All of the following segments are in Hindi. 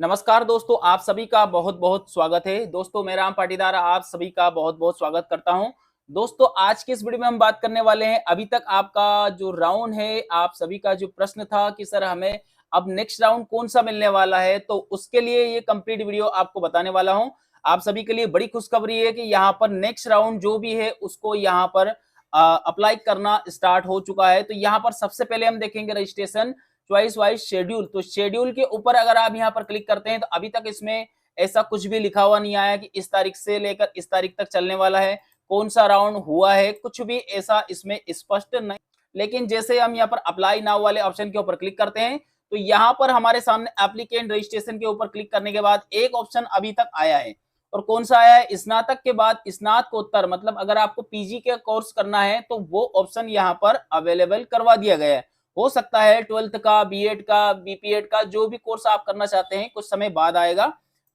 नमस्कार दोस्तों, आप सभी का बहुत-बहुत स्वागत है। दोस्तों, मैं राम पाटीदार आप सभी का बहुत-बहुत स्वागत करता हूं। दोस्तों, आज की इस वीडियो में हम बात करने वाले हैं, अभी तक आपका जो राउंड है, आप सभी का जो प्रश्न था कि सर हमें अब नेक्स्ट राउंड कौन-सा मिलने वाला है, तो उसके लिए ये कंप्लीट वीडियो आपको बताने वाला हूं। आप सभी के लिए बड़ी खुशखबरी है कि यहाँ पर नेक्स्ट राउंड जो भी है, उसको यहाँ पर अप्लाई करना स्टार्ट हो चुका है। तो यहाँ पर सबसे पहले हम देखेंगे रजिस्ट्रेशन चॉइस वाइज शेड्यूल। तो शेड्यूल के ऊपर अगर आप यहाँ पर क्लिक करते हैं तो अभी तक इसमें ऐसा कुछ भी लिखा हुआ नहीं आया कि इस तारीख से लेकर इस तारीख तक चलने वाला है, कौन सा राउंड हुआ है, कुछ भी ऐसा इसमें स्पष्ट नहीं। लेकिन जैसे हम यहाँ पर अप्लाई नाउ वाले ऑप्शन के ऊपर क्लिक करते हैं तो यहाँ पर हमारे सामने एप्लीकेंट रजिस्ट्रेशन के ऊपर क्लिक करने के बाद एक ऑप्शन अभी तक आया है। और कौन सा आया है? स्नातक के बाद स्नातकोत्तर, मतलब अगर आपको पीजी के कोर्स करना है तो वो ऑप्शन यहाँ पर अवेलेबल करवा दिया गया है। हो सकता है 12th का, बीएड का, बीपीएड का जो भी कोर्स आप करना चाहते हैं कुछ समय बाद आएगा।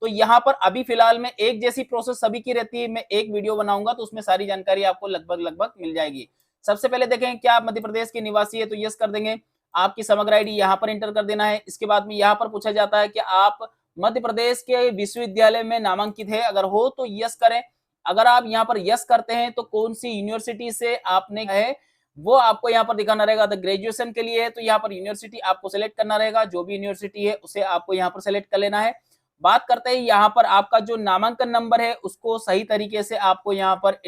तो यहाँ पर अभी फिलहाल में एक जैसी प्रोसेस सभी की रहती है। मैं एक वीडियो बनाऊंगा तो उसमें सारी जानकारी आपको लगभग मिल जाएगी। सबसे पहले देखें, क्या आप मध्य प्रदेश के निवासी है तो यस कर देंगे। आपकी समग्र आईडी यहाँ पर एंटर कर देना है। इसके बाद में यहाँ पर पूछा जाता है कि आप मध्य प्रदेश के विश्वविद्यालय में नामांकित है, अगर हो तो यस करें। अगर आप यहाँ पर यस करते हैं तो कौन सी यूनिवर्सिटी से आपने है वो आपको यहाँ पर दिखाना रहेगा। तो ग्रेजुएशन के लिए है तो यहाँ पर यूनिवर्सिटी आपको सेलेक्ट करना रहेगा, जो भी यूनिवर्सिटी है उसे आपको यहाँ पर सेलेक्ट कर लेना है। बात करते हैं यहाँ पर आपका जो नामांकन नंबर है उसको सही तरीके से आपको यहाँ पर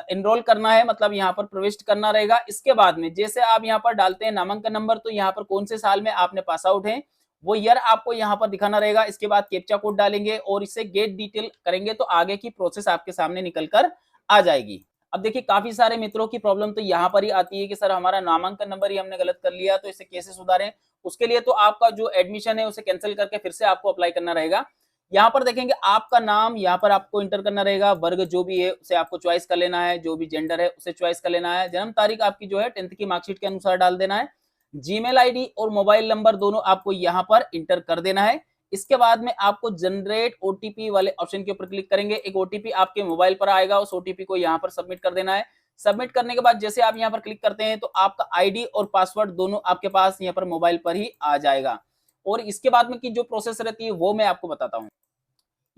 एनरोल करना है, मतलब यहाँ पर प्रविष्ट करना रहेगा। इसके बाद में जैसे आप यहाँ पर डालते हैं नामांकन नंबर तो यहाँ पर कौन से साल में आपने पास आउट है वो ईयर आपको यहाँ पर दिखाना रहेगा। इसके बाद कैप्चा कोड डालेंगे और इसे गेट डिटेल करेंगे तो आगे की प्रोसेस आपके सामने निकल कर आ जाएगी। अब देखिए, काफी सारे मित्रों की प्रॉब्लम तो यहाँ पर ही आती है कि सर हमारा नामांकन नंबर ही हमने गलत कर लिया, तो इसे कैसे सुधारें। उसके लिए तो आपका जो एडमिशन है उसे कैंसिल करके फिर से आपको अप्लाई करना रहेगा। यहाँ पर देखेंगे आपका नाम यहाँ पर आपको इंटर करना रहेगा, वर्ग जो भी है उसे आपको चॉइस कर लेना है, जो भी जेंडर है उसे चॉइस कर लेना है, जन्म तारीख आपकी जो है 10th की मार्कशीट के अनुसार डाल देना है, जीमेल आईडी और मोबाइल नंबर दोनों आपको यहाँ पर इंटर कर देना है। इसके बाद में आपको जनरेट ओटीपी वाले ऑप्शन के ऊपर क्लिक करेंगे। एक ओटीपी आपके मोबाइल पर आएगा, उस ओटीपी को यहाँ पर सबमिट कर देना है। सबमिट करने के बाद जैसे आप यहाँ पर क्लिक करते हैं तो आपका आईडी और पासवर्ड दोनों आपके पास यहाँ पर मोबाइल पर ही आ जाएगा। और इसके बाद में की जो प्रोसेस रहती है वो मैं आपको बताता हूँ।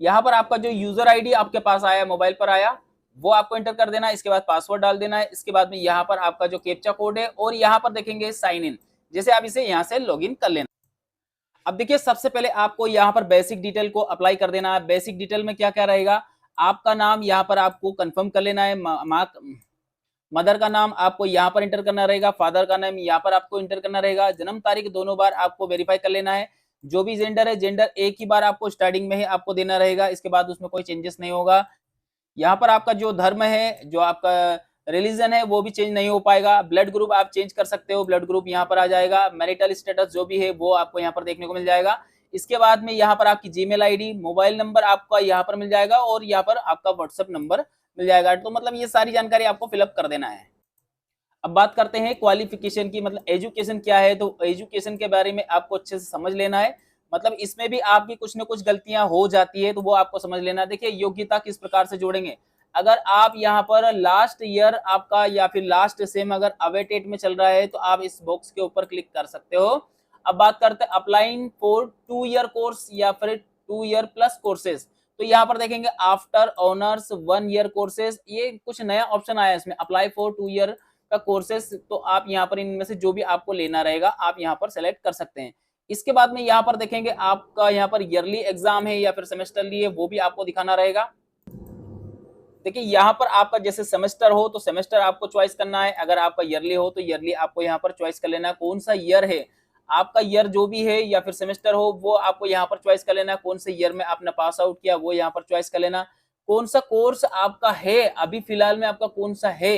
यहाँ पर आपका जो यूजर आईडी आपके पास आया, मोबाइल पर आया, वो आपको एंटर कर देना है। इसके बाद पासवर्ड डाल देना है। इसके बाद में यहाँ पर आपका जो कैप्चा कोड है और यहाँ पर देखेंगे साइन इन, जैसे आप इसे यहाँ से लॉगिन कर लेना। अब देखिए, सबसे पहले आपको यहाँ पर बेसिक डिटेल को अप्लाई कर देना है। बेसिक डिटेल में क्या क्या रहेगा, आपका नाम यहाँ पर आपको कंफर्म कर लेना है, मदर का नाम आपको यहाँ पर इंटर करना रहेगा, फादर का नाम यहाँ पर आपको इंटर करना रहेगा, जन्म तारीख दोनों बार आपको वेरीफाई कर लेना है। जो भी जेंडर है, जेंडर एक ही बार आपको स्टार्टिंग में ही आपको देना रहेगा, इसके बाद उसमें कोई चेंजेस नहीं होगा। यहाँ पर आपका जो धर्म है, जो आपका रिलीजन है वो भी चेंज नहीं हो पाएगा। ब्लड ग्रुप आप चेंज कर सकते हो, ब्लड ग्रुप यहाँ पर आ जाएगा। मैरिटल स्टेटस जो भी है वो आपको यहाँ पर देखने को मिल जाएगा। इसके बाद में यहाँ पर आपकी जीमेल आईडी, मोबाइल नंबर आपका यहाँ पर मिल जाएगा और यहाँ पर आपका व्हाट्सएप नंबर मिल जाएगा। तो मतलब ये सारी जानकारी आपको फिलअप कर देना है। अब बात करते हैं क्वालिफिकेशन की, मतलब एजुकेशन क्या है। तो एजुकेशन के बारे में आपको अच्छे से समझ लेना है, मतलब इसमें भी आपकी कुछ न कुछ गलतियां हो जाती है तो वो आपको समझ लेना है। देखिए, योग्यता किस प्रकार से जोड़ेंगे, अगर आप यहाँ पर लास्ट ईयर आपका या फिर लास्ट सेम अगर अवेटेड में चल रहा है तो आप इस बॉक्स के ऊपर क्लिक कर सकते हो। अब बात करते हैं अप्लाइंग फॉर 2 ईयर कोर्स या फिर 2 ईयर प्लस कोर्सेज। तो यहाँ पर देखेंगे आफ्टर ऑनर्स 1 ईयर कोर्सेज, ये कुछ नया ऑप्शन आया है इसमें, अप्लाई फॉर 2 ईयर का कोर्सेज। तो आप यहाँ पर इनमें से जो भी आपको लेना रहेगा आप यहाँ पर सेलेक्ट कर सकते हैं। इसके बाद में यहाँ पर देखेंगे आपका यहाँ पर ईयरली एग्जाम है या फिर सेमेस्टरली है, वो भी आपको दिखाना रहेगा। देखिए, यहाँ पर आपका जैसे सेमेस्टर हो तो सेमेस्टर आपको चॉइस करना है, अगर आपका ईयरली हो तो ईयरली आपको यहाँ पर चॉइस कर लेना है। कौन सा ईयर है आपका, ईयर जो भी है या फिर सेमेस्टर हो वो आपको यहाँ पर चॉइस कर लेना है। कौन से ईयर में आपने पास आउट किया वो यहाँ पर चॉइस कर लेना। कौन सा कोर्स आपका है अभी फिलहाल में, आपका कौन सा है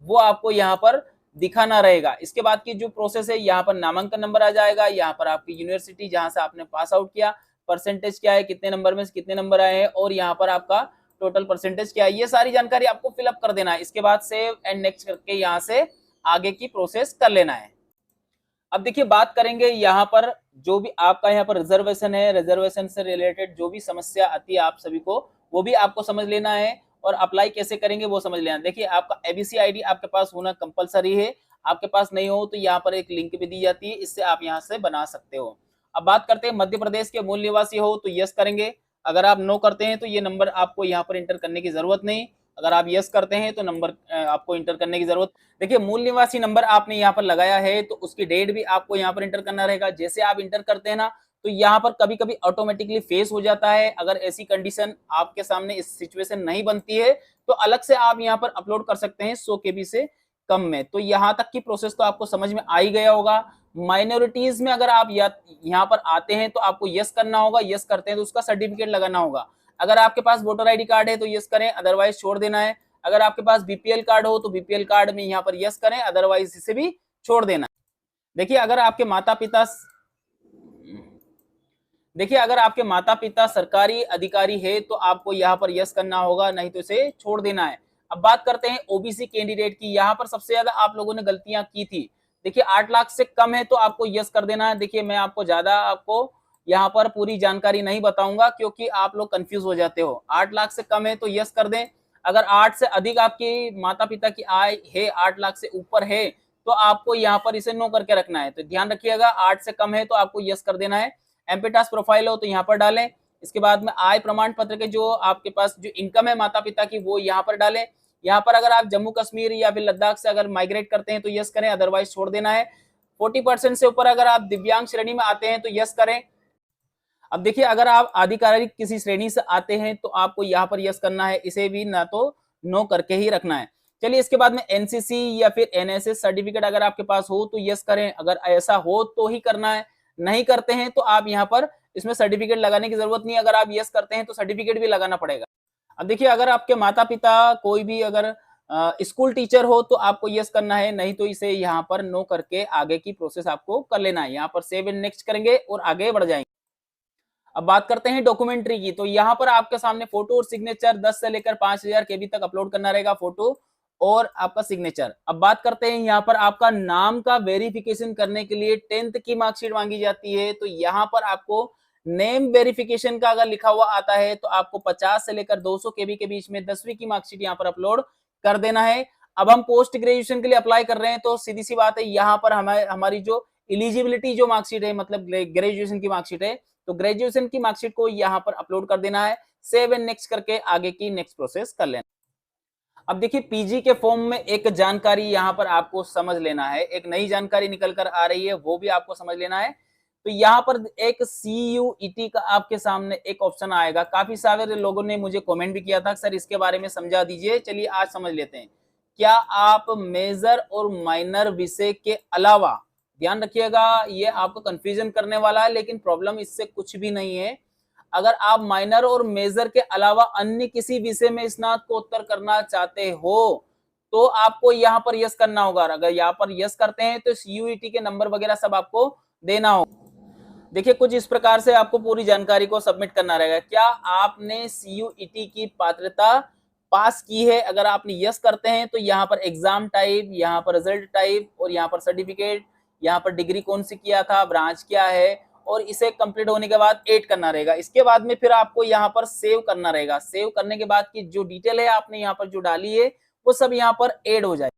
वो आपको यहाँ पर दिखाना रहेगा। इसके बाद की जो प्रोसेस है, यहाँ पर नामांकन नंबर आ जाएगा, यहाँ पर आपकी यूनिवर्सिटी जहां से आपने पास आउट किया, परसेंटेज क्या है, कितने नंबर में से कितने नंबर आए हैं और यहाँ पर आपका टोटल परसेंटेज क्या है, ये सारी जानकारी आपको फिलअप कर देना है। इसके बाद सेव एंड नेक्स्ट करके यहाँ से आगे की प्रोसेस कर लेना है। अब देखिए, बात करेंगे यहाँ पर जो भी आपका यहाँ पर रिजर्वेशन है, रिजर्वेशन से रिलेटेड जो भी समस्या आती है आप सभी को वो भी आपको समझ लेना है और अप्लाई कैसे करेंगे वो समझ लेना। देखिए, आपका एबीसी आईडी आपके पास होना कंपलसरी है, आपके पास नहीं हो तो यहाँ पर एक लिंक भी दी जाती है, इससे आप यहाँ से बना सकते हो। अब बात करते हैं मध्य प्रदेश के मूल निवासी हो तो यस करेंगे। अगर आप नो करते हैं तो ये नंबर आपको यहाँ पर इंटर करने की जरूरत नहीं। अगर आप यस करते हैं तो नंबर आपको इंटर करने की जरूरत। देखिए मूल निवासी नंबर आपने यहाँ पर लगाया है तो उसकी डेट भी आपको यहाँ पर इंटर करना रहेगा। जैसे आप इंटर करते हैं ना तो यहाँ पर कभी कभी ऑटोमेटिकली फेस हो जाता है। अगर ऐसी कंडीशन आपके सामने इस सिचुएशन नहीं बनती है तो अलग से आप यहाँ पर अपलोड कर सकते हैं 100 KB से कम में। तो यहाँ तक की प्रोसेस तो आपको समझ में आ ही गया होगा। माइनॉरिटीज में अगर आप यहाँ पर आते हैं तो आपको यस करना होगा। यस करते हैं तो उसका सर्टिफिकेट लगाना होगा। अगर आपके पास वोटर आईडी कार्ड है तो यस करें, अदरवाइज छोड़ देना है। अगर आपके पास बीपीएल कार्ड हो तो बीपीएल कार्ड में यहाँ पर यस करें, अदरवाइज इसे भी छोड़ देना है। देखिए अगर आपके माता पिता सरकारी अधिकारी है तो आपको यहाँ पर यस करना होगा, नहीं तो इसे छोड़ देना है। अब बात करते हैं ओबीसी कैंडिडेट की। यहाँ पर सबसे ज्यादा आप लोगों ने गलतियां की थी। देखिए 8 लाख से कम है तो आपको यस कर देना है। देखिए मैं आपको यहाँ पर पूरी जानकारी नहीं बताऊंगा क्योंकि आप लोग कंफ्यूज हो जाते हो। 8 लाख से कम है तो यस कर दें। अगर 8 से अधिक आपकी माता पिता की आय है, 8 लाख से ऊपर है तो आपको यहाँ पर इसे नो करके रखना है। तो ध्यान रखिएगा 8 से कम है तो आपको यस कर देना है। एमपीटास प्रोफाइल हो तो यहाँ पर डालें। इसके बाद में आय प्रमाण पत्र के जो आपके पास जो इनकम है माता पिता की वो यहाँ पर डालें। यहाँ पर अगर आप जम्मू कश्मीर या फिर लद्दाख से अगर माइग्रेट करते हैं तो यस करें, अदरवाइज छोड़ देना है। 40% से ऊपर अगर आप दिव्यांग श्रेणी में आते हैं तो यस करें। अब देखिए अगर आप आधिकारिक किसी श्रेणी से आते हैं तो आपको यहाँ पर यस करना है, इसे भी ना तो नो करके ही रखना है। चलिए इसके बाद में एनसीसी या फिर एनएसएस सर्टिफिकेट अगर आपके पास हो तो यस करें। अगर ऐसा हो तो ही करना है, नहीं करते हैं तो आप यहाँ पर इसमें सर्टिफिकेट लगाने की जरूरत नहीं है। अगर आप यस करते हैं तो सर्टिफिकेट भी लगाना पड़ेगा। अब देखिए अगर आपके माता पिता कोई भी अगर स्कूल टीचर हो तो आपको यस करना है, नहीं तो इसे यहाँ पर नो करके आगे की प्रोसेस आपको कर लेना है। यहाँ पर सेव एंड नेक्स्ट करेंगे और आगे बढ़ जाएंगे। अब बात करते हैं डॉक्यूमेंट्री की। तो यहाँ पर आपके सामने फोटो और सिग्नेचर 10 से लेकर 5000 KB तक अपलोड करना रहेगा, फोटो और आपका सिग्नेचर। अब बात करते हैं यहाँ पर आपका नाम का वेरिफिकेशन करने के लिए 10th की मार्कशीट मांगी जाती है। तो यहाँ पर आपको नेम वेरिफिकेशन का अगर लिखा हुआ आता है तो आपको 50 से लेकर 200 KB के बीच में 10वीं की मार्कशीट यहाँ पर अपलोड कर देना है। अब हम पोस्ट ग्रेजुएशन के लिए अप्लाई कर रहे हैं तो सीधी सी बात है यहाँ पर हमारी जो एलिजिबिलिटी जो मार्कशीट है, मतलब ग्रेजुएशन की मार्कशीट है, तो ग्रेजुएशन की मार्कशीट को यहाँ पर अपलोड कर देना है। सेव एंड नेक्स्ट करके आगे की नेक्स्ट प्रोसेस कर लेना। अब देखिए पीजी के फॉर्म में एक जानकारी यहाँ पर आपको समझ लेना है, एक नई जानकारी निकल कर आ रही है, वो भी आपको समझ लेना है। तो यहाँ पर एक CUET का आपके सामने एक ऑप्शन आएगा। काफी सारे लोगों ने मुझे कमेंट भी किया था सर इसके बारे में समझा दीजिए। चलिए आज समझ लेते हैं। क्या आप मेजर और माइनर विषय के अलावा, ध्यान रखिएगा ये आपको कंफ्यूजन करने वाला है लेकिन प्रॉब्लम इससे कुछ भी नहीं है। अगर आप माइनर और मेजर के अलावा अन्य किसी विषय में स्नातकोत्तर करना चाहते हो तो आपको यहाँ पर यस करना होगा। अगर यहाँ पर यस करते हैं तो CUET के नंबर वगैरह सब आपको देना होगा। देखिए कुछ इस प्रकार से आपको पूरी जानकारी को सबमिट करना रहेगा। क्या आपने CUET की पात्रता पास की है? अगर आपने यस करते हैं तो यहाँ पर एग्जाम टाइप, यहाँ पर रिजल्ट टाइप और यहाँ पर सर्टिफिकेट, यहाँ पर डिग्री कौन सी किया था, ब्रांच क्या है, और इसे कंप्लीट होने के बाद ऐड करना रहेगा। इसके बाद में फिर आपको यहाँ पर सेव करना रहेगा। सेव करने के बाद की जो डिटेल है आपने यहाँ पर जो डाली है वो सब यहाँ पर ऐड हो जाए।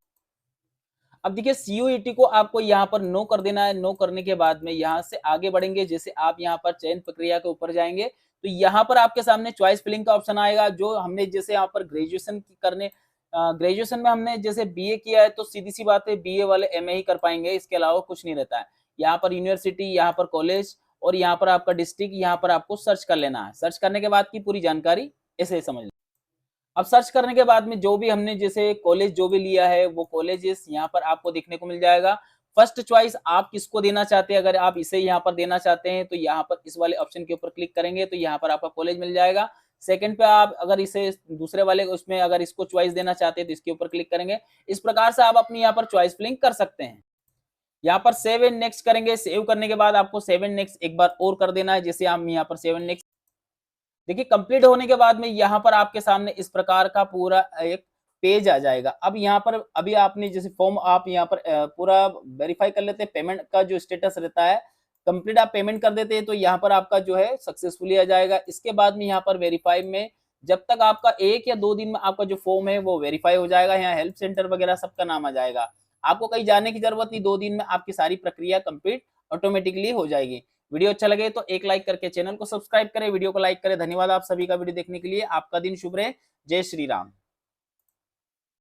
अब देखिए CUET को आपको यहाँ पर नो कर देना है। नो करने के बाद में यहाँ से आगे बढ़ेंगे। जैसे आप यहाँ पर चयन प्रक्रिया के ऊपर जाएंगे तो यहाँ पर आपके सामने चॉइस फिलिंग का ऑप्शन आएगा। जो हमने जैसे यहाँ पर ग्रेजुएशन में हमने जैसे BA किया है तो सीधी सी बात है BA वाले MA ही कर पाएंगे, इसके अलावा कुछ नहीं रहता है। यहाँ पर यूनिवर्सिटी, यहाँ पर कॉलेज और यहाँ पर आपका डिस्ट्रिक्ट, यहाँ पर आपको सर्च कर लेना है। सर्च करने के बाद की पूरी जानकारी ऐसे ही समझ। अब सर्च करने के बाद में जो भी हमने जैसे कॉलेज जो भी लिया है वो कॉलेजेस यहाँ पर आपको देखने को मिल जाएगा। फर्स्ट चॉइस आप किसको देना चाहते हैं, अगर आप इसे यहाँ पर देना चाहते हैं तो यहाँ पर इस वाले ऑप्शन के ऊपर क्लिक करेंगे तो यहाँ पर आपका कॉलेज मिल जाएगा। सेकंड पे आप अगर इसे दूसरे वाले उसमें अगर इसको चॉइस देना चाहते हैं तो इसके ऊपर क्लिक करेंगे। इस प्रकार से आप अपनी यहाँ पर चॉइस फिलिंग कर सकते हैं। यहाँ पर सेव एंड नेक्स्ट करेंगे। सेव करने के बाद आपको सेव एंड नेक्स्ट एक बार और कर देना है। जैसे हम यहाँ पर सेव एंड नेक्स्ट देखिए कंप्लीट होने के बाद में यहाँ पर आपके सामने इस प्रकार का पूरा एक पेज आ जाएगा। अब यहाँ पर अभी आपने जैसे फॉर्म आप यहाँ पर पूरा वेरीफाई कर लेते हैं। पेमेंट का जो स्टेटस रहता है कंप्लीट आप पेमेंट कर देते हैं तो यहाँ पर आपका जो है सक्सेसफुली आ जाएगा। इसके बाद में यहाँ पर वेरीफाई में जब तक आपका 1 या 2 दिन में आपका जो फॉर्म है वो वेरीफाई हो जाएगा। यहाँ हेल्प सेंटर वगैरह सबका नाम आ जाएगा। आपको कहीं जाने की जरूरत नहीं, 2 दिन में आपकी सारी प्रक्रिया कंप्लीट ऑटोमेटिकली हो जाएगी। वीडियो अच्छा लगे तो एक लाइक करके चैनल को सब्सक्राइब करें, वीडियो को लाइक करें। धन्यवाद आप सभी का वीडियो देखने के लिए। आपका दिन शुभ रहे। जय श्री राम।